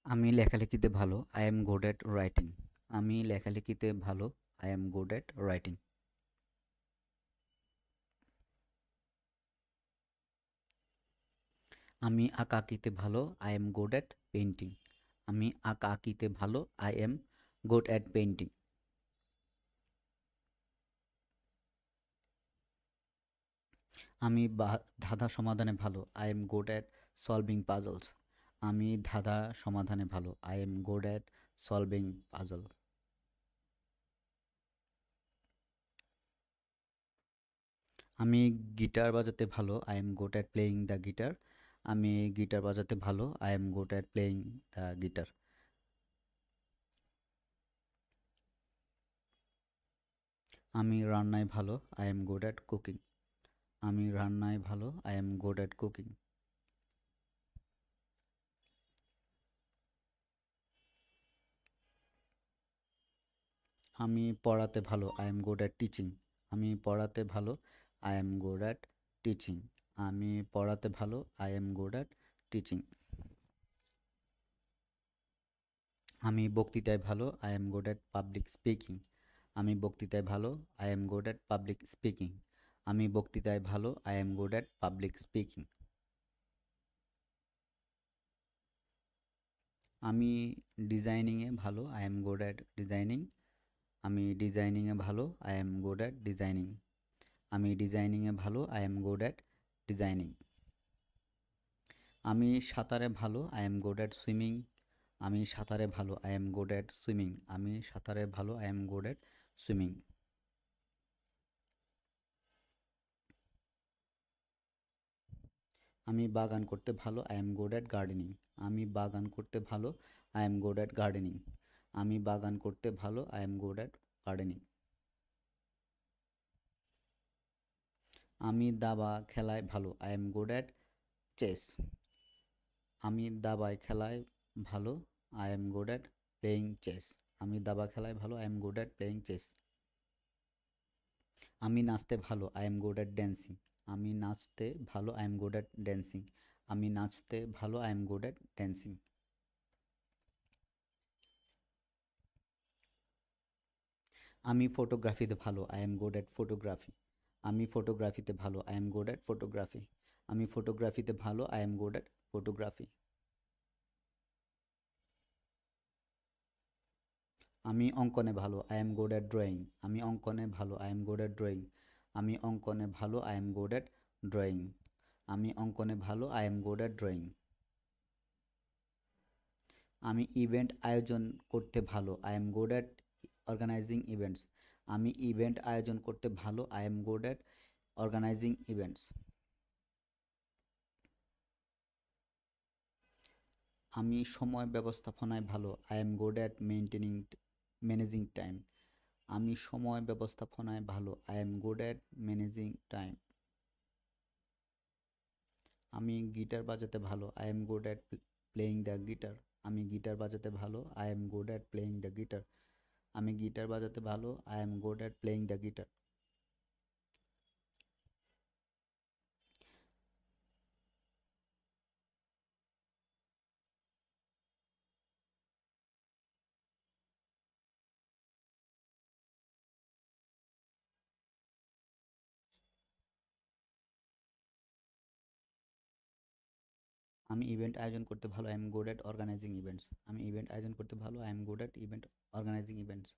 আমি লেখালেখিতে ভালো। I am good at writing. আমি লেখালেখিতে ভালো। I am good at writing. আমি আঁকা আঁকিতে ভালো। I am good at painting. আমি আঁকা আঁকিতে ভালো। I am good at painting. আমি ধাঁধা সমাধানে ভালো। I am good at solving puzzles. আমি ধাঁধা সমাধানে ভালো। I am good at solving puzzle. আমি গিটার বাজাতে ভালো। I am good at playing the guitar. আমি গিটার বাজাতে ভালো। I am good at playing the guitar. আমি রান্নায় ভালো। I am good at cooking. আমি রান্নায় ভালো। I am good at cooking. আমি পড়াতে ভালো। I am good at teaching. আমি পড়াতে ভালো। I am good at teaching. আমি পড়াতে ভালো। I am good at teaching. আমি বক্তৃতায় ভালো। I am good at public speaking. আমি বক্তৃতায় ভালো। I am good at public speaking. আমি বক্তৃতায় ভালো। I am good at public speaking. আমি ডিজাইনিংয়ে ভালো। I am good at designing. আমি ডিজাইনিংয়ে ভালো। I am good at designing. আমি ডিজাইনিংয়ে ভালো। I am good at designing. আমি সাঁতারে ভালো। I am good at swimming. আমি সাঁতারে ভালো। I am good at swimming. আমি সাঁতারে ভালো। I am good at swimming. আমি বাগান করতে ভালো। I am good at gardening. আমি বাগান করতে ভালো। I am good at gardening. আমি বাগান করতে ভালো। I am good at gardening. আমি দাবা খেলায় ভালো। I am good at chess. আমি দাবায় খেলায় ভালো। I am good at playing chess. আমি দাবা খেলায় ভালো। I am good at playing chess. আমি নাচতে ভালো। I am good at dancing. আমি নাচতে ভালো। I am good at dancing. আমি নাচতে ভালো। I am good at dancing. আমি ফটোগ্রাফিতে ভালো। I am good at photography. আমি ফটোগ্রাফিতে ভালো। I am good at photography. আমি ফটোগ্রাফিতে ভালো। I am good at photography. আমি অঙ্কনে ভালো। I am good at drawing. আমি অঙ্কনে ভালো। I am good at drawing. আমি অঙ্কনে ভালো। I am good at drawing. আমি অঙ্কনে ভালো। I am good at drawing. আমি ইভেন্ট আয়োজন করতে ভালো। I am good at organizing events. আমি ইভেন্ট আয়োজন করতে ভালো। I am good at organizing events. আমি সময় ব্যবস্থাপনায় ভালো। I am good at managing time. আমি সময় ব্যবস্থাপনায় ভালো। I am good at managing time. আমি গিটার বাজাতে ভালো। I am good at playing the guitar. আমি গিটার বাজাতে ভালো। I am good at playing the guitar. আমি গিটার বাজাতে ভালো। I am good at playing the guitar. আমি ইভেন্ট আয়োজন করতে ভালো। I am good at organizing events. আমি ইভেন্ট আয়োজন করতে ভালো। I am good at event organizing events.